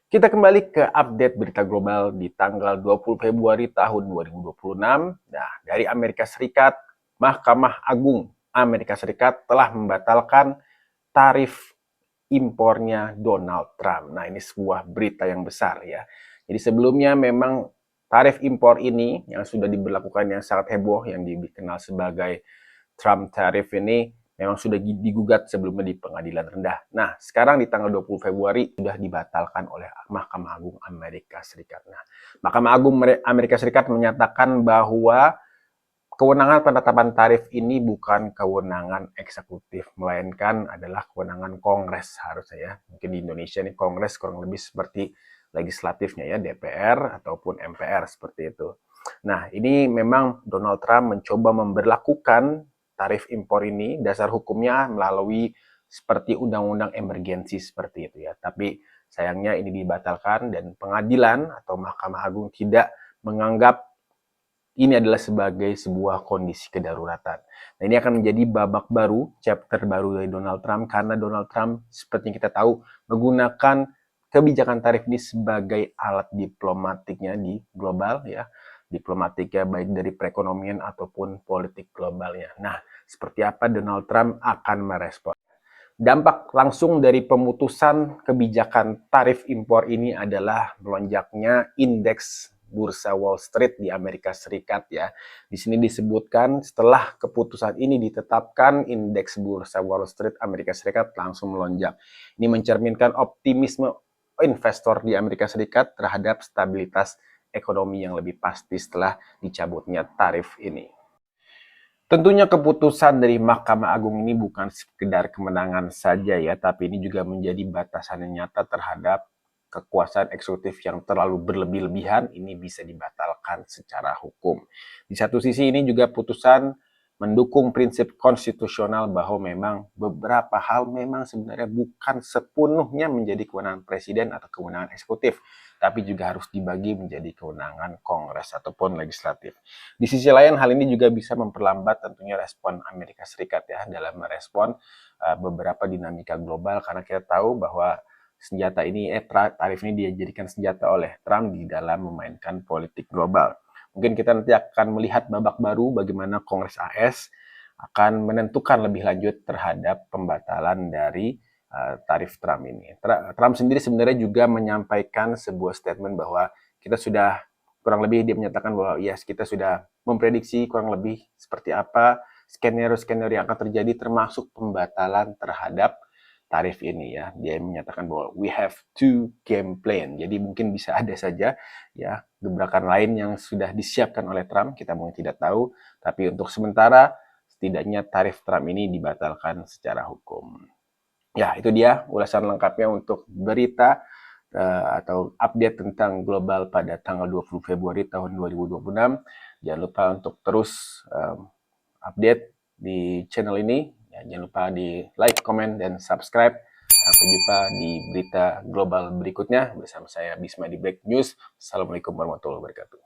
Kita kembali ke update berita global di tanggal 20 Februari tahun 2026. Nah, dari Amerika Serikat, Mahkamah Agung Amerika Serikat telah membatalkan tarif impornya Donald Trump. Nah, ini sebuah berita yang besar ya. Jadi sebelumnya memang tarif impor ini yang sudah diberlakukan yang sangat heboh yang dikenal sebagai Trump tariff ini memang sudah digugat sebelumnya di pengadilan rendah. Nah, sekarang di tanggal 20 Februari sudah dibatalkan oleh Mahkamah Agung Amerika Serikat. Nah, Mahkamah Agung Amerika Serikat menyatakan bahwa kewenangan penetapan tarif ini bukan kewenangan eksekutif, melainkan adalah kewenangan Kongres harusnya ya. Mungkin di Indonesia ini Kongres kurang lebih seperti legislatifnya ya, DPR ataupun MPR seperti itu. Nah, ini memang Donald Trump mencoba memberlakukan tarif impor ini, dasar hukumnya melalui seperti undang-undang emergensi seperti itu ya. Tapi sayangnya ini dibatalkan dan pengadilan atau Mahkamah Agung tidak menganggap ini adalah sebagai sebuah kondisi kedaruratan. Nah, ini akan menjadi babak baru, chapter baru dari Donald Trump, karena Donald Trump seperti yang kita tahu menggunakan kebijakan tarif ini sebagai alat diplomatiknya di global ya, diplomatiknya baik dari perekonomian ataupun politik globalnya. Nah, seperti apa Donald Trump akan merespon? Dampak langsung dari pemutusan kebijakan tarif impor ini adalah melonjaknya indeks bursa Wall Street di Amerika Serikat ya. Di sini disebutkan setelah keputusan ini ditetapkan, indeks bursa Wall Street Amerika Serikat langsung melonjak. Ini mencerminkan optimisme investor di Amerika Serikat terhadap stabilitas ekonomi yang lebih pasti setelah dicabutnya tarif ini. Tentunya keputusan dari Mahkamah Agung ini bukan sekedar kemenangan saja ya, tapi ini juga menjadi batasan yang nyata terhadap kekuasaan eksekutif yang terlalu berlebih-lebihan, ini bisa dibatalkan secara hukum. Di satu sisi ini juga putusan mendukung prinsip konstitusional bahwa memang beberapa hal memang sebenarnya bukan sepenuhnya menjadi kewenangan presiden atau kewenangan eksekutif, tapi juga harus dibagi menjadi kewenangan Kongres ataupun legislatif. Di sisi lain, hal ini juga bisa memperlambat tentunya respon Amerika Serikat ya dalam merespon beberapa dinamika global karena kita tahu bahwa senjata ini, tarif ini dijadikan senjata oleh Trump di dalam memainkan politik global. Mungkin kita nanti akan melihat babak baru bagaimana Kongres AS akan menentukan lebih lanjut terhadap pembatalan dari tarif Trump ini. Trump sendiri sebenarnya juga menyampaikan sebuah statement bahwa kita sudah kurang lebih dia menyatakan bahwa yes, kita sudah memprediksi kurang lebih seperti apa skenario-skenario yang akan terjadi termasuk pembatalan terhadap tarif ini ya. Dia menyatakan bahwa we have two game plan. Jadi mungkin bisa ada saja ya gebrakan lain yang sudah disiapkan oleh Trump, kita mungkin tidak tahu, tapi untuk sementara setidaknya tarif Trump ini dibatalkan secara hukum. Ya, itu dia ulasan lengkapnya untuk berita atau update tentang global pada tanggal 20 Februari tahun 2026. Jangan lupa untuk terus update di channel ini. Ya, jangan lupa di like, comment, dan subscribe. Sampai jumpa di berita global berikutnya bersama saya Bisma di Break News. Assalamualaikum warahmatullahi wabarakatuh.